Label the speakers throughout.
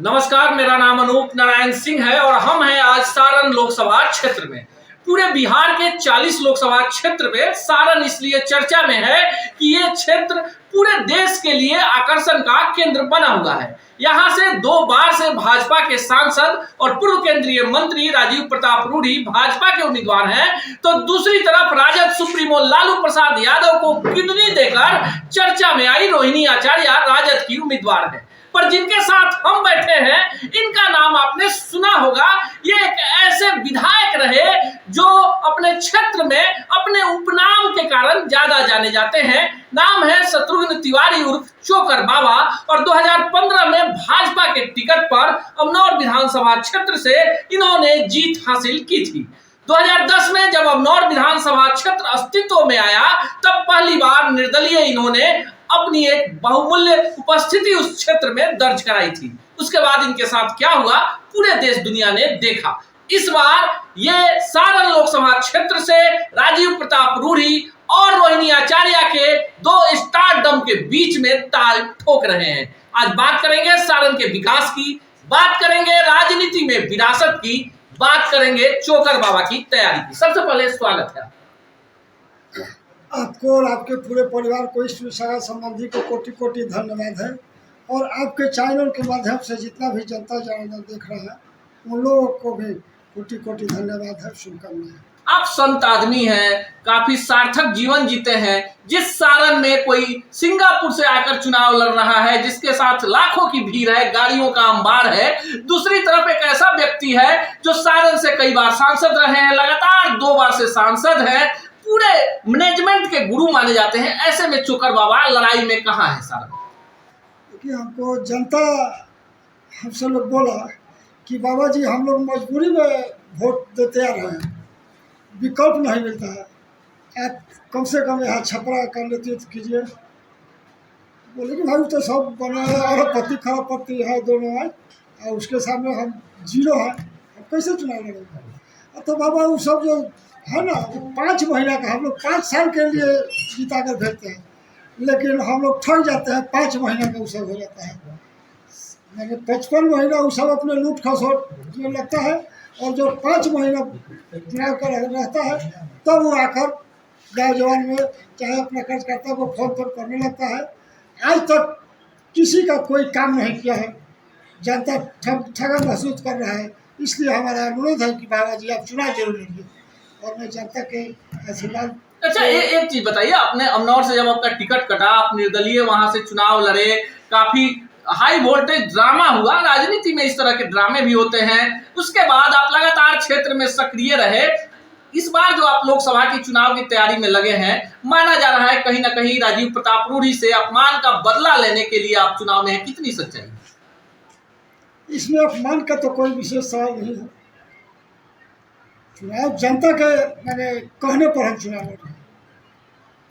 Speaker 1: नमस्कार, मेरा नाम अनूप नारायण सिंह है और हम हैं आज सारण लोकसभा क्षेत्र में। पूरे बिहार के 40 लोकसभा क्षेत्र में सारण इसलिए चर्चा में है कि ये क्षेत्र पूरे देश के लिए आकर्षण का केंद्र बना हुआ है। यहाँ से 2 बार से भाजपा के सांसद और पूर्व केंद्रीय मंत्री राजीव प्रताप रूढ़ी भाजपा के उम्मीदवार हैं, तो दूसरी तरफ राजद सुप्रीमो लालू प्रसाद यादव को किडनी देकर चर्चा में आई रोहिणी आचार्य राजद की उम्मीदवार है। पर जिनके साथ हम बैठे हैं इनका नाम आपने सुना होगा। ये एक ऐसे विधायक रहे जो अपने क्षेत्र में अपने उपनाम के कारण ज्यादा जाने जाते हैं। नाम है शत्रुघ्न तिवारी उर्फ चोकर बाबा और 2015 में भाजपा के टिकट पर अमनौर विधानसभा क्षेत्र से इन्होंने जीत हासिल की थी। 2010 में जब अमनौर विधानसभा क्षेत्र अस्तित्व में आया तब पहली बार निर्दलीय इन्होंने अपनी एक बहुमूल्य उपस्थिति उस क्षेत्र में दर्ज कराई थी। उसके बाद इनके साथ क्या हुआ पूरे देश दुनिया ने देखा। इस बार ये सारण लोकसभा क्षेत्र से राजीव प्रताप रूढ़ी और रोहिणी आचार्य के 2 स्टारडम के बीच में ताल ठोक रहे हैं। आज बात करेंगे सारण के विकास की, बात करेंगे राजनीति में विरासत की, बात करेंगे चोकर बाबा की तैयारी की। सबसे पहले स्वागत है
Speaker 2: आपको और आपके पूरे परिवार को, इस सगा संबंधी को कोटि कोटि धन्यवाद है। और आपके चैनल के माध्यम से जितना भी जनता जनार्दन देख रहा है उन लोगों को भी कोटि कोटि धन्यवाद है, शुभकामनाएं।
Speaker 1: आप संत आदमी हैं, काफी सार्थक जीवन जीते हैं। जिस सारण में कोई सिंगापुर से आकर चुनाव लड़ रहा है, जिसके साथ लाखों की भीड़ है, गाड़ियों का अंबार है, दूसरी तरफ एक ऐसा व्यक्ति है जो सारण से कई बार सांसद रहे हैं, लगातार 2 बार से सांसद है, पूरे मैनेजमेंट के गुरु माने जाते हैं। ऐसे में चोकर बाबा लड़ाई में कहाँ है सारण?
Speaker 2: देखिए, हमको जनता हमसे लोग बोला कि बाबा जी हम लोग मजबूरी में वोट देते आ रहे हैं, विकल्प नहीं मिलता है, आप कम से कम यहाँ छपरा कर लेते तो कीजिए। बोले कि भाई तो सब बना है और पति खराब पति है, दोनों है और उसके सामने हम जीरो है, हम कैसे चुनाव लड़ेंगे। तो बाबा वो सब जो है ना, 5 महीना का हम लोग 5 साल के लिए जीता कर भेजते हैं, लेकिन हम लोग थक जाते हैं। 5 महीना में वो सब हो जाता है, मैंने 55 महीना वो सब अपने लूट खसोट में लगता है और जो 5 महीना चुनाव कर रहता है तब वो आकर गाँव जवान में चाहे अपना खर्च करता है वो फोन पर करने लगता है। आज तक किसी का कोई काम नहीं किया है, जनता ठगा महसूस कर रहा है। इसलिए हमारा अनुरोध है कि बाबा जी आप चुनाव जरूर लीजिए और मैं जनता के आशीर्वाद।
Speaker 1: अच्छा, एक चीज बताइए, आपने अमनौर से जब आपका टिकट कटा, आप निर्दलीय वहां से चुनाव लड़े, काफी हाई वोल्टेज ड्रामा हुआ, राजनीति में इस तरह के ड्रामे भी होते हैं। उसके बाद आप लगातार क्षेत्र में सक्रिय रहे। इस बार जो आप लोकसभा की चुनाव की तैयारी में लगे हैं, माना जा रहा है कहीं ना कहीं राजीव प्रताप रूढ़ी से अपमान का बदला लेने के लिए आप चुनाव में हैं, कितनी सच्चाई?
Speaker 2: इसमें अपमान का तो कोई विशेष सवाल नहीं है। चुनाव जनता के मैंने कहने पर हम चुनाव लड़ रहे हैं।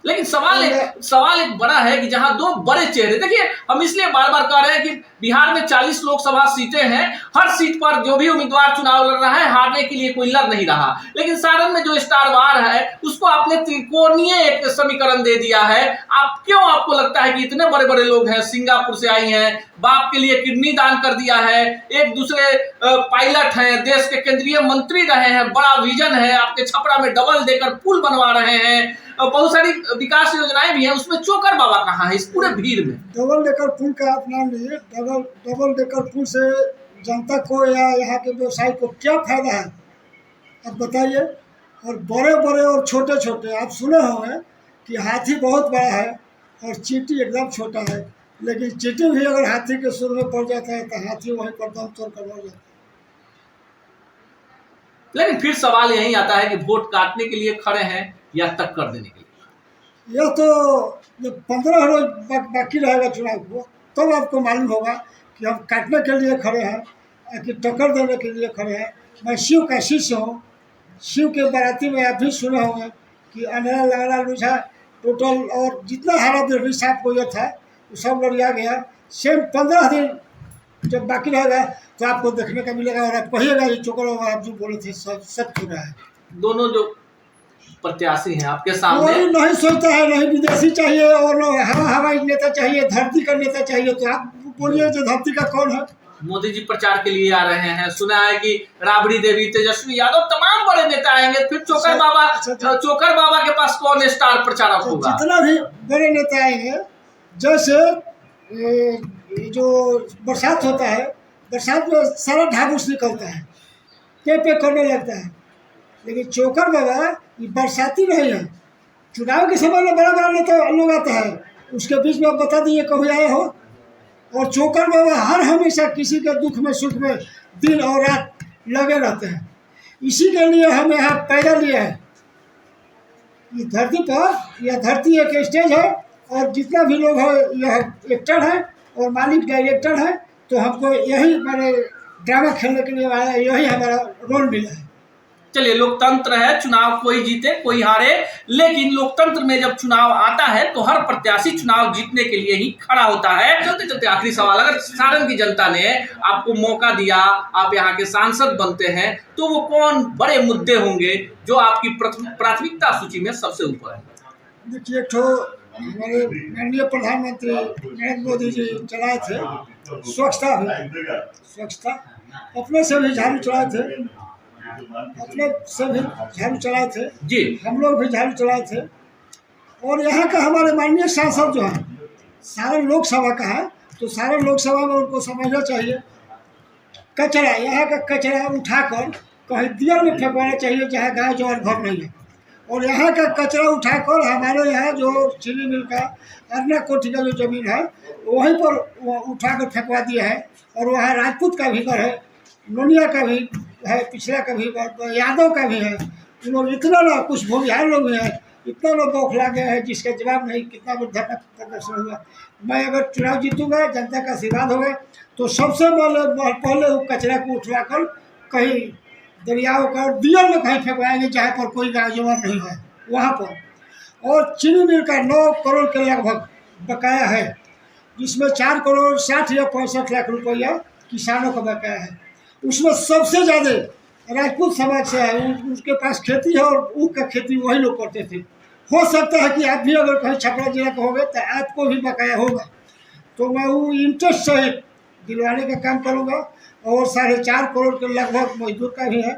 Speaker 1: लेकिन सवाल एक बड़ा है कि जहां 2 बड़े चेहरे, देखिए हम इसलिए बार बार कह रहे हैं कि बिहार में 40 लोकसभा सीटें हैं, हर सीट पर जो भी उम्मीदवार चुनाव लड़ रहा है हारने के लिए कोई लड़ नहीं रहा। लेकिन सारण में जो स्टारवार है उसको आपने त्रिकोणीय एक समीकरण दे दिया है। आपको लगता है कि इतने बड़े बड़े लोग हैं, सिंगापुर से आई हैं, बाप के लिए किडनी दान कर दिया है, एक दूसरे पायलट हैं, देश के केंद्रीय मंत्री रहे हैं, बड़ा विजन है, आपके छपरा में डबल देकर पुल बनवा रहे हैं, बहुत सारी विकास योजनाएं भी हैं, उसमें चोकर बाबा कहाँ है इस पूरे भीड़ में?
Speaker 2: डबल डेकर पुल का आप नाम लीजिए। डबल डेकर पुल से जनता को या यहाँ के व्यवसाय को क्या फायदा है आप बताइए। और बड़े बड़े और छोटे छोटे आप सुने होंगे कि हाथी बहुत बड़ा है और चींटी एकदम छोटा है, लेकिन चींटी भी अगर हाथी के सुर में पड़ जाता है तो हाथी वहीं पर दम तोड़ कर मर जाता है।
Speaker 1: लेकिन फिर सवाल यही आता है कि वोट काटने के लिए खड़े हैं या टक्कर देने के लिए?
Speaker 2: यह तो जब 15 रोज बाकी रहेगा चुनाव को तब आपको मालूम होगा कि हम काटने के लिए खड़े हैं कि टक्कर देने के लिए खड़े हैं। मैं शिव का शिष्य हूँ। शिव के बाराती में आप भी सुने होंगे कि अंधेरा लगना लूझा टोटल और जितना हारा देवी साहब को यह था वो सब लड़िया गया। सेम 15 दिन जब बाकी रहेगा तो आपको देखने का मिलेगा और आप कहिएगा ये चोकर बाबा आप जो बोले थे सब हो रहा है।
Speaker 1: दोनों जो प्रत्याशी हैं आपके सामने,
Speaker 2: कोई नहीं सोचता है नहीं विदेशी चाहिए और हवाई नेता चाहिए, धरती का नेता चाहिए। तो आप बोलिए जो धरती का कौन है?
Speaker 1: मोदी जी प्रचार के लिए आ रहे हैं, सुना है कि राबड़ी देवी, तेजस्वी यादव, तमाम बड़े नेता आएंगे, फिर चोकर बाबा के पास कौन स्टार प्रचारक होगा?
Speaker 2: जितना भी बड़े नेता आएंगे, जैसे जो बरसात होता है, बरसात में सारा ढाबूस निकलता है, पे करने लगता है, लेकिन चोकर बाबा ये बरसाती नहीं है। चुनाव के समय में बड़ा बड़ा नेता लोग आता है, उसके बीच में आप बता दीजिए कभी आए हो। और चोकर बाबा हर हमेशा किसी के दुख में सुख में दिन और रात लगे रहते हैं। इसी के लिए हम यहाँ पैदा लिए हैं। ये धरती पर, यह धरती एक स्टेज है, और जितना भी लोग है यह एक्टर है और मालिक डायरेक्टर है। तो हमको यही मैंने ड्रामा खेलने के लिए आया, यही हमारा रोल मिला है।
Speaker 1: चलिए, लोकतंत्र है, चुनाव कोई जीते कोई हारे, लेकिन लोकतंत्र में जब चुनाव आता है तो हर प्रत्याशी चुनाव जीतने के लिए ही खड़ा होता है। चलते चलते आखिरी सवाल, अगर सारण की जनता ने आपको मौका दिया, आप यहाँ के सांसद बनते हैं, तो वो कौन बड़े मुद्दे होंगे जो आपकी प्राथमिकता सूची में सबसे ऊपर है?
Speaker 2: देखिए, तो हमारे माननीय प्रधानमंत्री नरेंद्र मोदी जी चलाए थे स्वच्छता अभियान। स्वच्छता अपने से भी झाड़ू चलाए थे, अपने से भी झाड़ू चलाए थे
Speaker 1: जी,
Speaker 2: हम लोग भी झाड़ू चलाए थे। और यहाँ का हमारे माननीय सांसद जो है सारण लोकसभा का है, तो सारण लोकसभा में उनको समझना चाहिए, कचरा, यहाँ का कचरा उठाकर कहीं दिया में फेंकवाना चाहिए जहाँ गाय जो घर नहीं है। और यहाँ का कचरा उठाकर हमारे यहाँ जो चीनी मिल का अन्ना कोठी का जो जमीन है वहीं पर उठाकर फेंकवा दिया है। और वहाँ राजपूत का भी घर है, नोनिया का भी है, पिछड़ा का भी, यादव का भी है। उन लोग इतना ना, कुछ भूमिहार लोग भी हैं, इतना लोग बौखला गए हैं जिसका जवाब नहीं। कितना बड़ा धरना प्रदर्शन हुआ। मैं अगर चुनाव जीतूंगा, जनता का आशीर्वाद होगा, तो सबसे पहले वो कचरा को उठवाकर कहीं दरियाओं का और दिया में कहीं फेंकवाएंगे जहाँ पर कोई गाय जवान नहीं है वहाँ पर। और चीनी मिल का 9 करोड़ के लगभग बकाया है, जिसमें 4 करोड़ 60 या 65 लाख रुपया किसानों का बकाया है। उसमें सबसे ज़्यादा राजपूत समाज से है, उसके पास खेती है और ऊख का खेती वही लोग करते थे। हो सकता है कि आप भी अगर कहीं छपरा जिला का होंगे तो आपको भी बकाया होगा। तो मैं वो इंटरेस्ट सहित दिलवाने का काम करूँगा। और 4.5 करोड़ के लगभग मजदूर का भी है,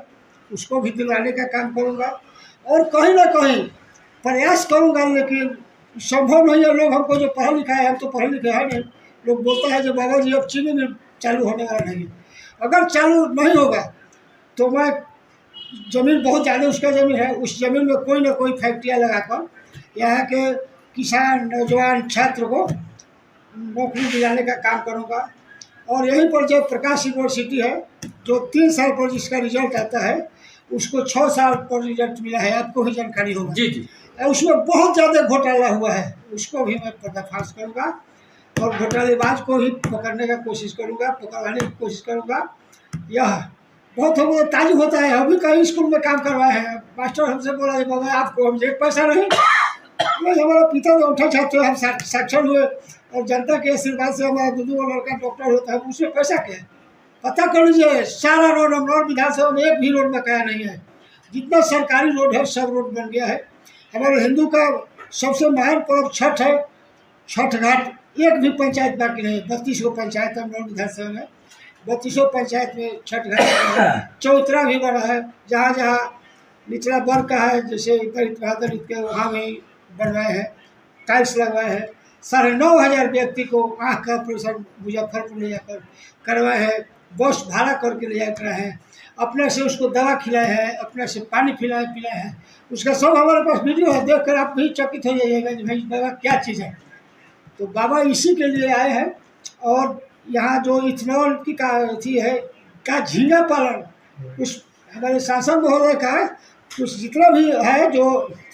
Speaker 2: उसको भी दिलवाने का काम करूँगा। और कहीं ना कहीं प्रयास करूँगा, लेकिन संभव नहीं है। लोग हमको जो पढ़ा लिखा है, हम तो पढ़े लिखे हैं नहीं, लोग बोलता है जो बाबा जी अब चीनी मिल चालू होने वाला नहीं है। अगर चालू नहीं होगा तो मैं, ज़मीन बहुत ज़्यादा उसका ज़मीन है, उस ज़मीन में कोई ना कोई फैक्ट्रियाँ लगाकर यहाँ के किसान नौजवान छात्र को नौकरी दिलाने का काम करूँगा। और यहीं पर जो प्रकाश यूनिवर्सिटी है, जो 3 साल पर जिसका रिजल्ट आता है, उसको 6 साल पर रिजल्ट मिला है, आपको भी जानकारी होगा।
Speaker 1: जी जी।
Speaker 2: उसमें बहुत ज़्यादा घोटाला हुआ है, उसको भी मैं पर्दाफाश करूँगा और घोटालेबाज को भी पकड़ने का कोशिश करूँगा, पकड़वाने की कोशिश करूँगा। यह बहुत हम ताजुब होता है। अभी कहीं स्कूल में काम करवाए हैं, मास्टर हमसे बोला बाबा आपको हम एक पैसा नहीं, हमारा पिता तो उठा छात्र, हम साक्षर हुए और जनता के आशीर्वाद से हमारा 2 लड़का डॉक्टर होता है, उसमें पैसा क्या है पता कर लीजिए। सारा रोड अमरौर विधानसभा में एक भी रोड बकाया नहीं है। जितना सरकारी रोड है सब रोड बन गया है। हमारे हिंदू का सबसे महान पर्व छठ है, छठ घाट एक भी पंचायत बाकी नहीं। 32 पंचायत अमरौर विधानसभा में, 32 पंचायत में छठ घाट। चौतरा भी बना है, जहाँ जहाँ निचला वर्ग का है, जैसे दलित बहादुर के वहाँ भी बनवाए हैं, टाइल्स लगवाए हैं। 9,500 व्यक्ति को आँख का ऑपरेशन मुजफ्फरपुर ले जाकर करवाए हैं, बस भाड़ा करके ले जाकर हैं, अपने से उसको दवा खिलाए हैं, अपने से पानी पिलाए हैं। उसका सब हमारे पास वीडियो है, देखकर आप भी चकित हो जाइएगा कि भाई दवा क्या चीज़ है। तो बाबा इसी के लिए आए हैं। और यहाँ जो इथेनॉल की थी है का झींगा पालन, उस हमारे सांसद महोदय का कुछ जितना भी है जो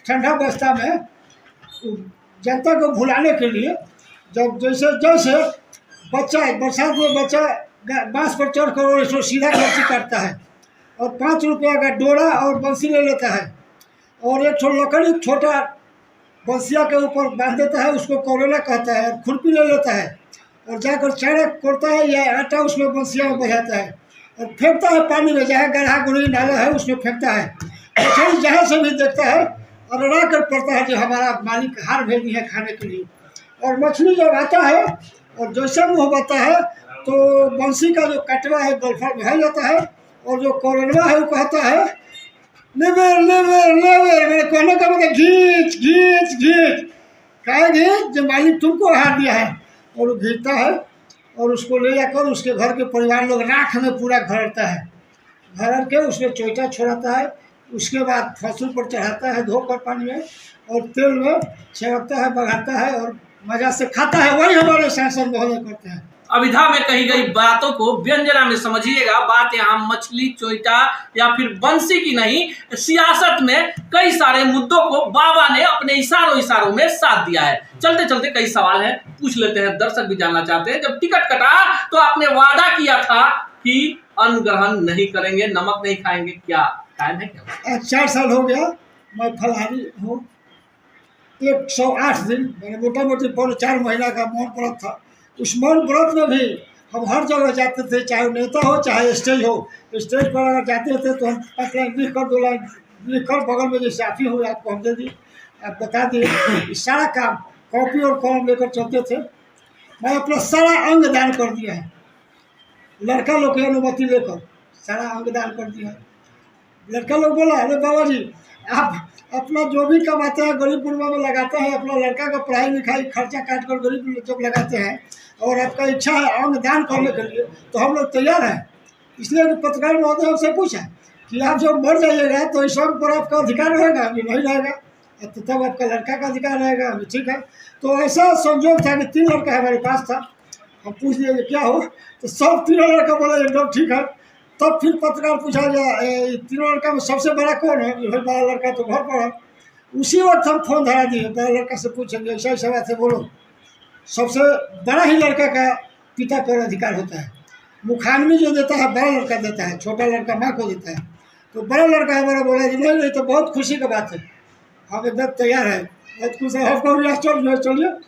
Speaker 2: ठंडा अवस्था में जनता को भुलाने के लिए, जब जैसे बच्चा बरसात में बच्चा बांस पर चढ़कर इसको सीधा खर्ची करता है और 5 रुपया का डोरा और बंसी ले लेता है और एक लकड़ी छोटा बंसिया के ऊपर बांध देता है, उसको कोरेला कहता है। खुरपी ले लेता है और जाकर चारा कोड़ता है या आटा उसमें बंसिया में बजाता है और फेंकता है पानी में, जहाँ गड्ढा गुड़ी नाला है उसमें फेंकता है। मछली जहाँ से भी देखता है और अड़ा कर पड़ता है जो हमारा मालिक हार भेजी है खाने के लिए। और मछली जब आता है और जैसे मुँह बता है तो बंसी का जो कटवा है गोल्फर में जाता है, और जो कोरनवा है वो कहता है लेबर लेबर लेबर। मेरे कहने का मतलब घींच घींच घींच, क्या घींच, जो मालिक तुमको हार दिया है। और वो घींचता है और उसको ले जाकर उसके घर के परिवार लोग राख में पूरा घरता है, घर के उसमें चोइटा छोड़ाता है। उसके बाद फसल पर चढ़ाता है धोकर पानी में, और तेल में छिड़कता है, बघाता है और मजा से खाता है। वही हमारे शासन महोदय करते हैं।
Speaker 1: अभिधा में कही गई बातों को व्यंजना में समझिएगा। बात यहाँ मछली, चोइटा या फिर बंसी की नहीं, सियासत में कई सारे मुद्दों को बाबा ने अपने इशारों में साथ दिया है। चलते चलते कई सवाल हैं, पूछ लेते हैं, दर्शक भी जानना चाहते हैं। जब टिकट कटा तो आपने वादा किया था कि अन्न ग्रहण नहीं करेंगे, नमक नहीं खाएंगे, क्या कायम है क्या?
Speaker 2: 4 साल हो गया मैं फलाहारी हूँ। 108 दिन मैंने मोटा मोटी 4 महीना का मौन व्रत था। उस मौन व्रत में भी हम हर जगह जाते थे, चाहे नेता हो चाहे स्टेज हो। स्टेज पर अगर जाते थे तो हम 5 लाइन लिख कर 2 लाइन लिख कर बगल में जैसे आफी हुए आपको हम दे दी, आप बता दिए। सारा काम कॉपी और कलम लेकर चलते थे। मैं अपना सारा अंग दान कर दिया है, लड़का लोग की अनुमति लेकर सारा अंग दान कर दिया है। लड़का लोग बोला अरे बाबा जी आप अपना जो भी कमाते हैं गरीब गुरबा में लगाते हैं, अपना लड़का का पढ़ाई लिखाई खर्चा काट कर गरीब जब लगाते हैं, और आपका इच्छा है अंग दान करने के लिए, तो हम लोग तैयार हैं। इसलिए कि पत्रकार महोदय हमसे पूछा कि आप जब मर जाइएगा तो इस अंग पर आपका अधिकार रहेगा, अभी नहीं रहेगा, तो तब आपका लड़का का अधिकार रहेगा। अभी ठीक है। तो ऐसा संजोग था कि 3 लड़का हमारे पास था। हम पूछ लिए क्या हो, तो सब 3 लड़का बोला एकदम ठीक है। तब फिर पत्रकार पूछा गया 3 लड़का में सबसे बड़ा कौन है? भाई बड़ा लड़का तो घर पर है। उसी वक्त हम फोन धरा दिए, बड़ा लड़का से पूछेंगे, ऐसा बात है बोलो। सबसे बड़ा ही लड़का का पिता पर अधिकार होता है। मुखाग्नि जो देता है बड़ा लड़का देता है, छोटा लड़का माँ को देता है। तो बड़ा लड़का हमारा बोला कि नहीं तो बहुत खुशी की बात है, हम एकदम तैयार है, बहुत खुश है। आपको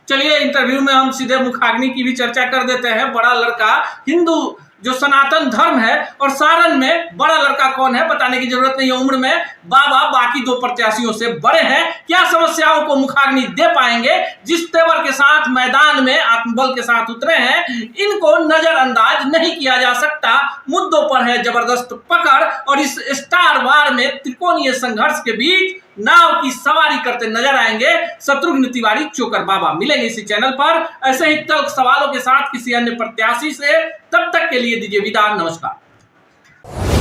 Speaker 1: चलिए इंटरव्यू में हम सीधे मुखाग्नि की भी चर्चा कर देते हैं। बड़ा लड़का हिंदू जो सनातन धर्म है, और सारण में बड़ा लड़का कौन है बताने की जरूरत नहीं है। उम्र में बाबा बाकी 2 प्रत्याशियों से बड़े हैं। क्या समस्याओं को मुखाग्नि दे पाएंगे? जिस तेवर के साथ मैदान में आत्मबल के साथ उतरे हैं, इनको नजरअंदाज नहीं किया जा सकता। मुद्दों पर है जबरदस्त पकड़, और इस स्टार वार में त्रिकोणीय संघर्ष के बीच नाव की सवारी करते नजर आएंगे शत्रुघ्न तिवारी चोकर बाबा। मिलेंगे इसी चैनल पर ऐसे ही तल्ख सवालों के साथ किसी अन्य प्रत्याशी से। तब तक के लिए दीजिए विदा, नमस्कार।